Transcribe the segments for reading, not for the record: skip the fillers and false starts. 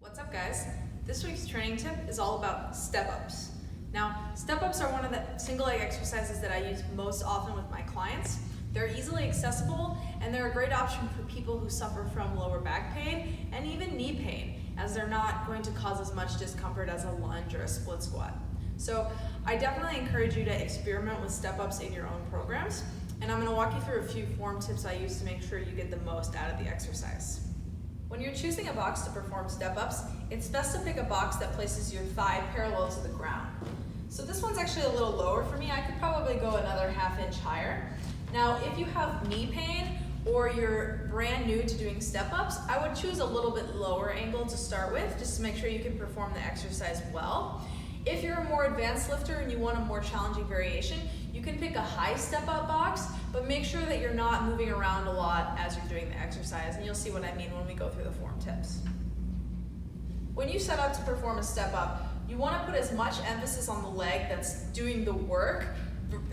What's up, guys? This week's training tip is all about step-ups. Now, step-ups are one of the single leg exercises that I use most often with my clients. They're easily accessible and they're a great option for people who suffer from lower back pain and even knee pain, as they're not going to cause as much discomfort as a lunge or a split squat. So I definitely encourage you to experiment with step-ups in your own programs, and I'm going to walk you through a few form tips I use to make sure you get the most out of the exercise. When you're choosing a box to perform step-ups, it's best to pick a box that places your thigh parallel to the ground. So this one's actually a little lower for me. I could probably go another ½ inch higher. Now, if you have knee pain or you're brand new to doing step-ups, I would choose a little bit lower angle to start with, just to make sure you can perform the exercise well. If you're a more advanced lifter and you want a more challenging variation, you can pick a high step-up box, but make sure that you're not moving around a lot as you're doing the exercise, and you'll see what I mean when we go through the form tips. When you set out to perform a step-up, you want to put as much emphasis on the leg that's doing the work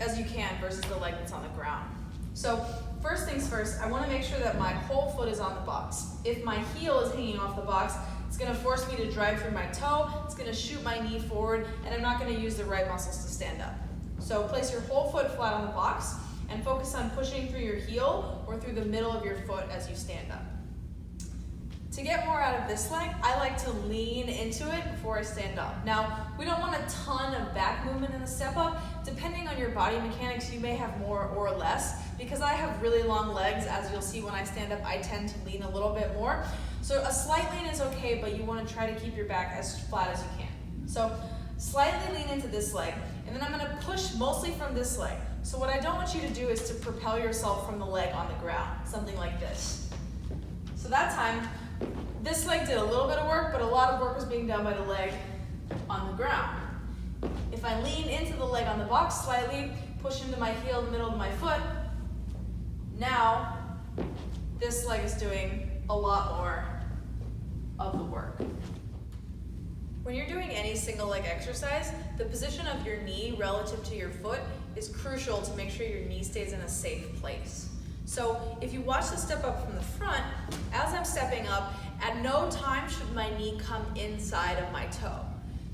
as you can versus the leg that's on the ground. So first things first, I want to make sure that my whole foot is on the box. If my heel is hanging off the box, it's going to force me to drive through my toe, it's going to shoot my knee forward, and I'm not going to use the right muscles to stand up. So place your whole foot flat on the box and focus on pushing through your heel or through the middle of your foot as you stand up. To get more out of this leg, I like to lean into it before I stand up. Now, we don't want a ton of back movement in the step up. Depending on your body mechanics, you may have more or less. Because I have really long legs, as you'll see when I stand up, I tend to lean a little bit more. So a slight lean is okay, but you want to try to keep your back as flat as you can. So slightly lean into this leg, and then I'm going to push mostly from this leg. So what I don't want you to do is to propel yourself from the leg on the ground, something like this. So that time, this leg did a little bit of work, but a lot of work was being done by the leg on the ground. If I lean into the leg on the box slightly, push into my heel in the middle of my foot, now this leg is doing a lot more of the work. When you're doing any single leg exercise, the position of your knee relative to your foot is crucial to make sure your knee stays in a safe place. So if you watch the step up from the front, as I'm stepping up, at no time should my knee come inside of my toe.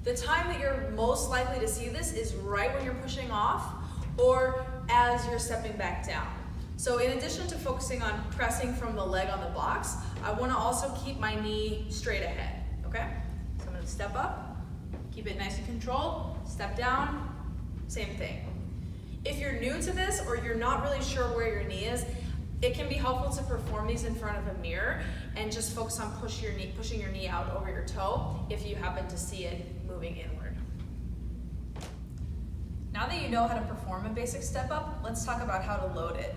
The time that you're most likely to see this is right when you're pushing off or as you're stepping back down. So in addition to focusing on pressing from the leg on the box, I want to also keep my knee straight ahead, okay? So I'm going to step up, keep it nice and controlled, step down, same thing. If you're new to this or you're not really sure where your knee is, it can be helpful to perform these in front of a mirror and just focus on pushing your knee out over your toe if you happen to see it moving inward. Now that you know how to perform a basic step up, let's talk about how to load it.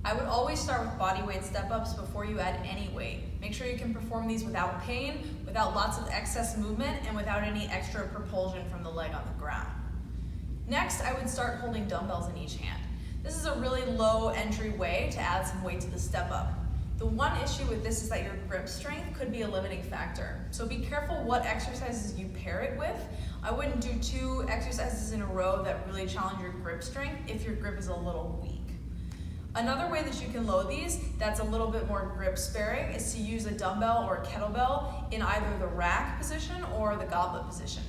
I would always start with body weight step-ups before you add any weight. Make sure you can perform these without pain, without lots of excess movement, and without any extra propulsion from the leg on the ground. Next, I would start holding dumbbells in each hand. This is a really low entry way to add some weight to the step-up. The one issue with this is that your grip strength could be a limiting factor. So be careful what exercises you pair it with. I wouldn't do 2 exercises in a row that really challenge your grip strength if your grip is a little weak. Another way that you can load these that's a little bit more grip sparing is to use a dumbbell or a kettlebell in either the rack position or the goblet position.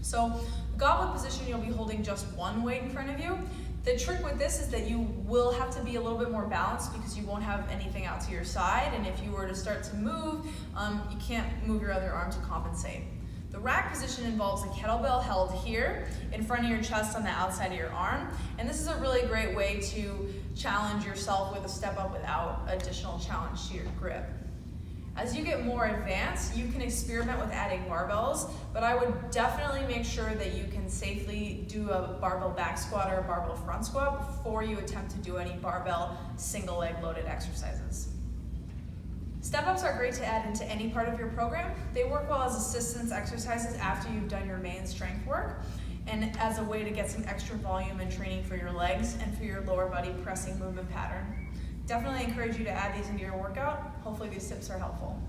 So the goblet position, you'll be holding just one weight in front of you. The trick with this is that you will have to be a little bit more balanced because you won't have anything out to your side, and if you were to start to move, you can't move your other arm to compensate. The rack position involves a kettlebell held here in front of your chest on the outside of your arm, and this is a really great way to challenge yourself with a step up without additional challenge to your grip. As you get more advanced, you can experiment with adding barbells, but I would definitely make sure that you can safely do a barbell back squat or a barbell front squat before you attempt to do any barbell single leg loaded exercises. Step-ups are great to add into any part of your program. They work well as assistance exercises after you've done your main strength work and as a way to get some extra volume and training for your legs and for your lower body pressing movement pattern. Definitely encourage you to add these into your workout. Hopefully these tips are helpful.